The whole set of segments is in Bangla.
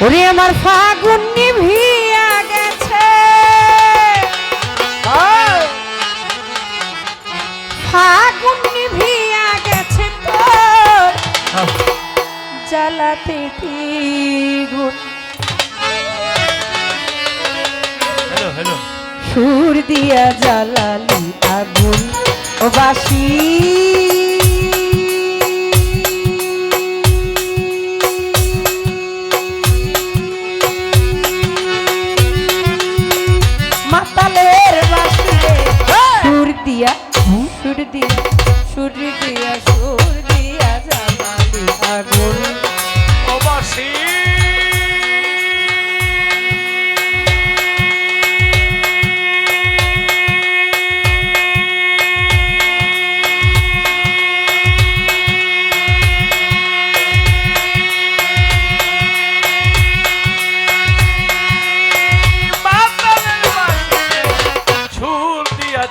ওরে আমার ফাগুন নিভিয়া গেছে, ফাগুন নিভিয়া গেছে তোর জ্বালাতে দ্বিগুণ। সুর দিয়া জ্বালালি আগুন ও বাসি, মাতালের বাসি রে। সুর দিয়া সুর দিয়া সুর দিয়া সুর দিয়া জ্বালালি আগুন ও বাসি।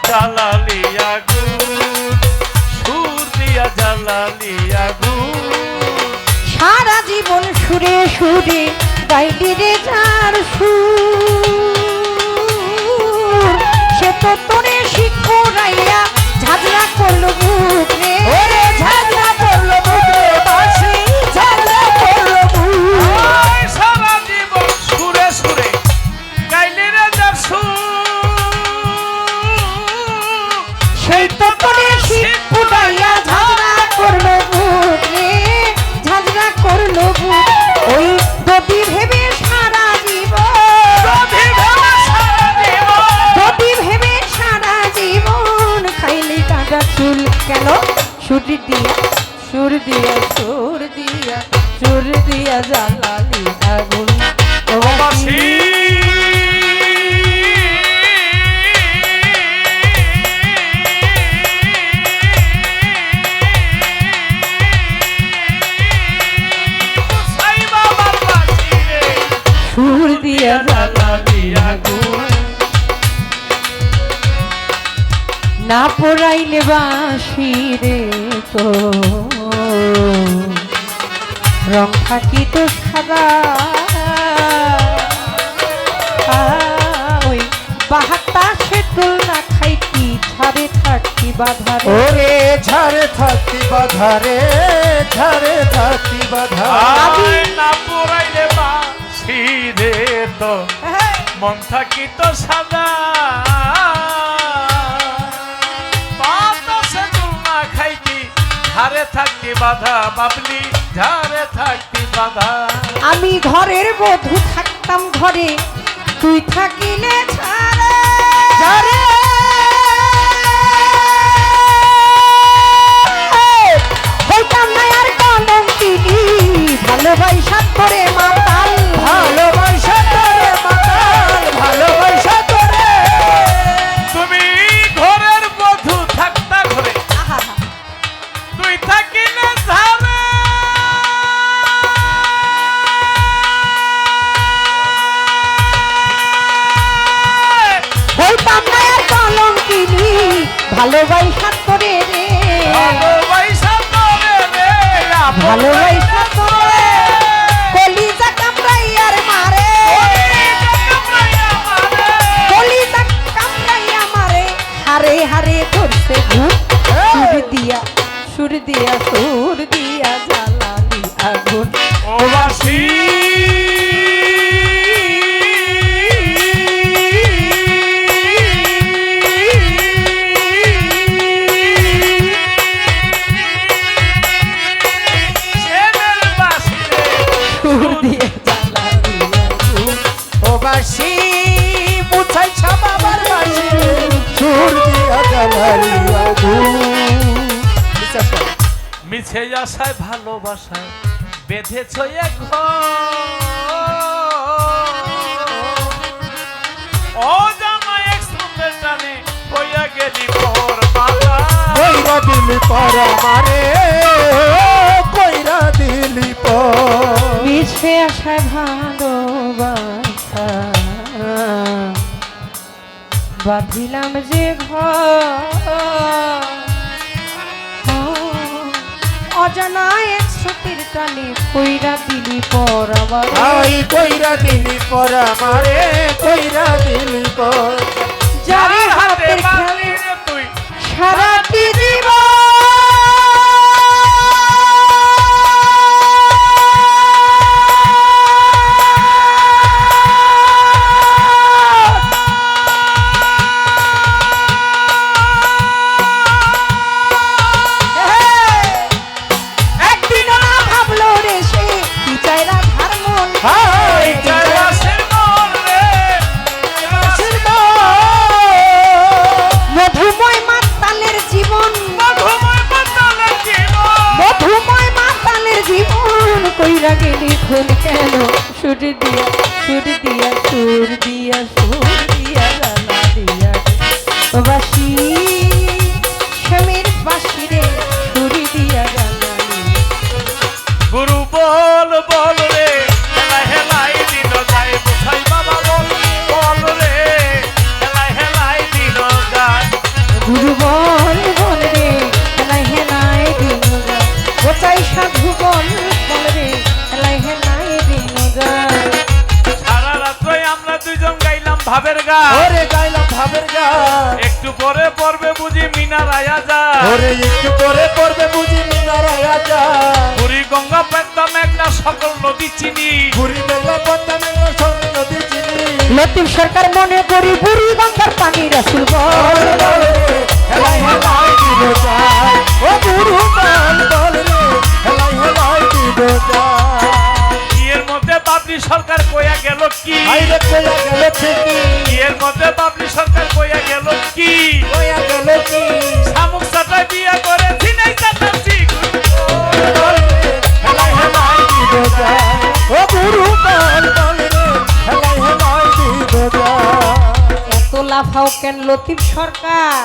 জ্বালালি আগুন, সুর দিয়া জ্বালালি আগুন। সারা জীবন সুরে সুরে গাইলি রে যার সুর, সে তো তোরে শিখরাইয়া ঝাঁঝরা করলো বুক রে। ওরে ঝাঁঝরা করলো বুক রে বাঁশি, ঝাঁঝরা করলো বুক। সারা জীবন সুরে সুরে গাইলি রে যার সুর, সেই তো তোরে শিখরাইয়া ঝাঁঝরা করলো বুক রে, ঝাঁঝরা করলো বুক। ওই যদি ভেবে সারা জীবন, যদি ভেবে সারা জীবন খাইলি কাঁচা চুল কেন? সুর দিয়া সুর দিয়া সুর দিয়া সুর দিয়া জ্বালালি আগুন ও বাসি। সুর দিয়া জ্বালালি আগুন, না পোড়াইলে বাঁশি রে তো রং থাকিত সাদা। ওই বাহাত্তা তুল না খাইতি ঝাড়ে থাকি বাধা। ওরে ঝাড়ে থাকি বাধা রে, ঝাড়ে থাকি বাধা। না পোড়াইলে বাঁশি রে তো মন থাকি তো সাদা। বাতাসে তুলনা খাইতি ঝাড়ে থাকতি বাধা, বাবলি ঝাড়ে থাকতি বাধা। আমি ঘরের বধূ থাকতাম ঘরে, তুই থাকিলে ছাড়ে ঝাড়ে। হইতাম না আর কলঙ্কিনী, ভালোবাসা করে মাতাল, ভালোবাসা তোরে মাতাল, ভালোবাসা তোরে। তুমি ঘরের বধূ থাকতা ঘরে, তুই থাকিলে ঝাড়ে। হইতাম না আর কলঙ্কিনী, ভালোবাসা করে রে, ভালোবাসা তোরে রে, ভালোবাসা করে কলিজা কামড়াইয়ার মারে, কলিজা কামড়াইয়া মারে, হারে হারে ধরছে ভূত। সুর দিয়া সুর দিয়া সুর দিয়া জ্বালালি আগুন ও বাসি। সুর দিয়া জ্বালালি আগুন ও বাসি মুছাইছ বাবার বাসি, সুর দিয়া জ্বালালি আগুন। মিছে আশায় ভালোবাসায় বেঁধেছ এক ঘর। ও জামাই এক সুন্দর টানে কইয়া গেলি পর মাতা। কইরা দিলি পর আমারে, কইরা দিলি পর। মিছে আশায় ভালোবাসা বাঁধিলাম যে ঘর, অজানা এক স্রোতের টানে কইরা দিলি পর আমার আই কইরা দিলি পর আমারে কইরা দিলি পর যারে যার হাতে হাতের বাঁধলি খেলা রে তুই সারাটি জীবন একদিনও না ভাবলো রে সে কি চাইরা ধার মন হাই কৈলাসের মন রে মধুময় মাতালের জীবন মধুময় মাতালের জীবন মধুময় মাতালের জীবন কইরা গেলি খুন কেন সুর দিয়া সুর দিয়া সুর দিয়া সুর দিয়া জানা দিয়া বাসি স্বামীর বাসি রে সুর দিয়া জানা গুরু বল বল রে হেলাই হেলাই দিন যায় বুঝাই বাবা বল বল রে হেলাই হেলাই দিন যায় গুরু বল বল রে হেলাই হেলাই দিন যায় ও চাই সাধু বল বল রে হেলাই হেলাই দিন যায় সারা রাত্রই আমরা দুইজন গাইলাম ভাবের গান ওরে গাইলাম ভাবের গান একটু পরে পড়বে বুঝি মিনার আয়া যা ওরে একটু পরে পড়বে বুঝি মিনার আয়া পুরী গঙ্গা পদ্মা মেঘনা সকল নদী চিনি পুরি মেলা পদ্মা মেলা সব নদী চিনি লতিফ সরকার মনে করি বুড়ি গঙ্গার পানি রাসুল বল হেলাই হেলাই দিব যায় ও গুরু বল বল রে হেলাই হেলাই দিব যায় এর মধ্যে বাবলি সরকার কইয়া গেল কি আইরে কইয়া গেল ঠিকই এর মধ্যে বাবলি সরকার কইয়া গেল কি কইয়া গেল কি শামুক সাটা বিয়া করে ছিনাই চাটাচ্ছি বল রে হেলাই হেলাই দিব যায় ও গুরু বল বল রে হেলাই হেলাই দিব যায় এত লাফাও কেন লতিফ সরকার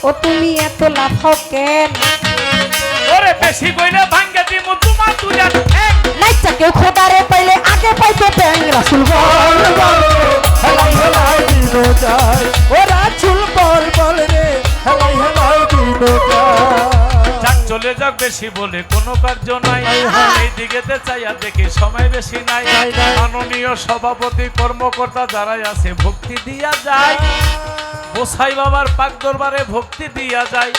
ও তুমি এত লাফাও কেন ওরে বেশি কইলে ভাঙ্গা দিমু তোমার তুইয়া ঠ্যাং নাইচা কেউ খোদারে পাইলে আগে পাইতো ব্যাং রাসুল বল বল হেলাই হেলাই দিব যায় ও রাসূল বল বল রে হেলাই হেলাই দিব যায় যাক চলে যাক বেশি বলে কোনো কার্য নাই এই দিকেতে চাইয়া দেখি সময় বেশি নাই নাই, নাই। মাননীয় সভাপতি কর্মকর্তা যারাই আছে ভক্তি দিয়া যায় গোসাই বাবার পাক দরবারে ভক্তি দিয়া যায়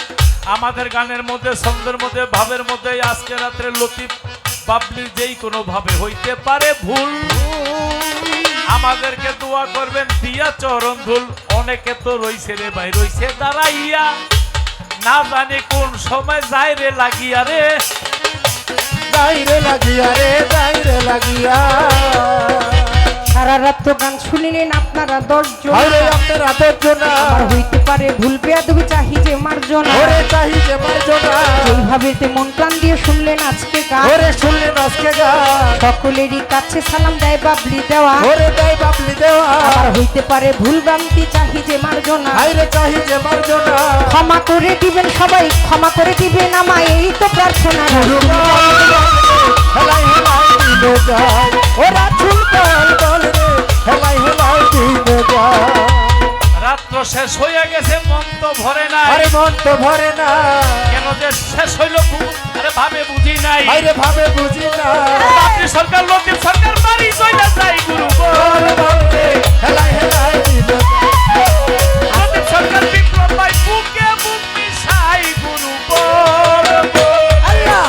আমাদের গানের মধ্যে ছন্দের মধ্যে ভাবের মধ্যে আজকে রাত্রে লতিফ বাবলির যেই কোনো ভাবে হইতে পারে ভুল আমাদেরকে দোয়া করবেন দিয়া চরণ ধুল অনেকে তো রইছে রে ভাই রইছে দাঁড়াইয়া না জানি কোন সময় যায় রে লাগিয়া রে যাইরে লাগিয়া রে যাইরে লাগিয়া সারা রাত তো গান শুনিলেন আপনারা 10 জন আরে আপনার আদর্জনা আর হইতে পারে ভুল বেয়াদবি চাহি যে মার্জনা ওরে চাহি যে মার্জনা যেইভাবে তে মন প্রাণ দিয়ে শুনলেন আজকে গান ওরে শুনলেন আজকে গান সকলেরই কাছে সালাম দেয় বাবলি দেওয়া ওরে তাই বাপলি দেওয়া আর হইতে পারে ভুল ভ্রান্তি চাহি যে মার্জনা আইরে চাহি যে মার্জনা ক্ষমা করে দিবেন সবাই ক্ষমা করে দিবেন আমায় এই তো প্রার্থনা হেলাই হেলাই দিব যায় ও রাসূল বল বল রে হেলাই হেলাই দিব যায় রাত্র শেষ হইয়া গেছে মন তো ভরে নাই আরে মন তো ভরে না কেন যে শেষ হইল আরে ভাবে বুঝি নাই আইরে ভাবে বুঝি না আপনি সরকার লতিফ সরকার বাড়ি চইলা যাই গুরু বল বল রে হেলাই হেলাই দিব লতিফ সরকার বিপ্লব ভাই বুকে বুক মিশাই গুরু বল আল্লাহ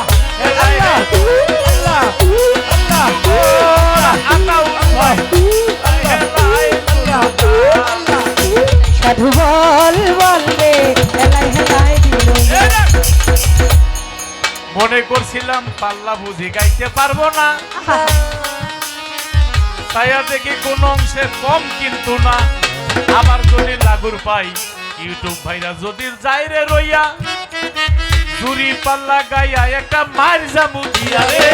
আল্লাহ আল্লাহ আল্লাহ আল্লাহ ভাই সাধু বল বল রে হেলাই হেলাই দিল মনে করছিলাম পাল্লা বুঝি গাইতে পারবো না তাই আর দেখি কোন অংশে কম কিন্তু না আমার যদি লাগুর পাই ইউটিউব ভাইরা যদি যাইরে রইয়া চুরি পাল্লা গাইয়া একটা মার যাবো দিয়া রে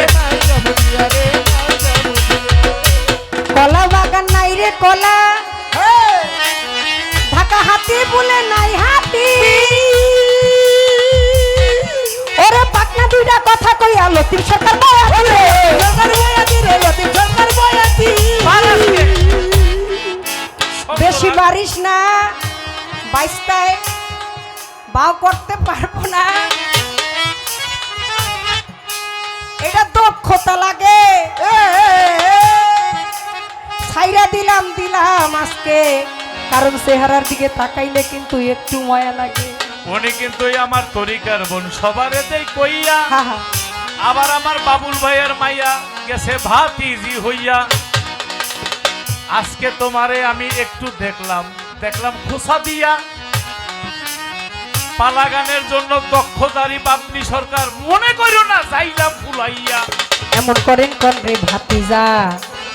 কলা বাগান নাই রে কলা ঢাকা হাতি বলে নাই হাতি ওরে পাকনা দুইটা কথা কইয়া লতিফ সরকার বয়াতি রে লতিফ সরকার বয়াতি বেশি বারিশ না বাইশটায় বাও করতে পারবো না আসলাম আজকে, কারণ চেহারার দিকে তাকাইলে কিন্তু একটু মায়া লাগে। উনি কিন্তু আমার তরিকার বোন, সবার এতেই কইয়া। হা হা। আবার আমার বাবুল ভাইয়ের মাইয়া গেছে ভাতিজি হইয়া। আজকে তোমারে আমি একটু দেখলাম খোসা দিয়া। পালা গানের জন্য দক্ষদারি বাবলি সরকার, মনে করো না যাইলাম ফুলাইয়া। এমন করেন কোন রে ভাতিজা,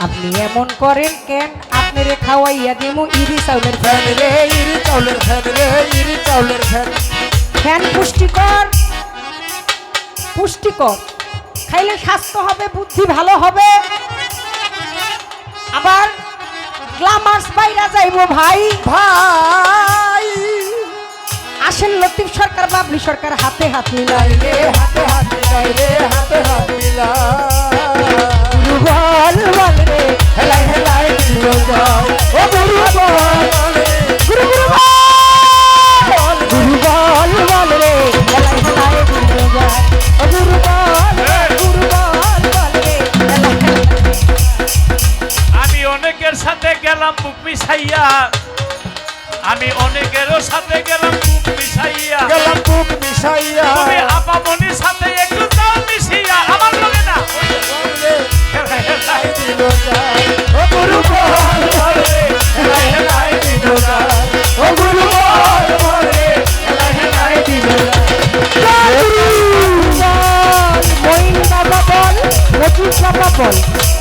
আপনি এমন করেন কেন? আপনারে খাওয়াইয়া দিমু ইরি চাউলের ফ্যান রে ইরি চাউলের ফ্যান রে ইরি চাউলের ফ্যান। ফ্যান পুষ্টিকর, পুষ্টিকর খাইলে স্বাস্থ্য হবে, বুদ্ধি ভালো হবে, আবার গ্লামার্স বাইরা যাইবো ভাই। ভাই আসেন লতিফ সরকার বাবলি সরকার হাতে হাত মিলাই। রে হাতে হাত মিলাই রে হাতে হাত মিলাই। গুরু বল বল রে, হেলাই হেলাই দিল যায় ও গুরু বল রে। গুরু গুরু বল, গুরু বল বল রে, হেলাই হেলাই দিল যায়। ও গুরু বল, গুরু বল বল রে, হেলাই হেলাই। আমি অনেকের সাথে গেলাম বুক মিশাইয়া, আমি অনেকেরও সাথে গেলাম বুক মিশাইয়া। গেলাম বুক মিশাইয়া তুমি আপামনির সাথে একটু যাও মিশিয়া, আমার লগে না হেলাই দিল যায় ও গুরু বল বল রে। হেলাই হেলাই দিল যায় ও গুরু বল বল রে। হেলাই হেলাই দিল যায়। মঈন বাবা বল, মজিদ বাবা বল,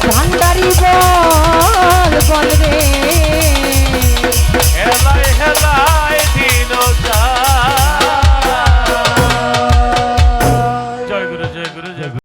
ভান্ডারি বল বল রে।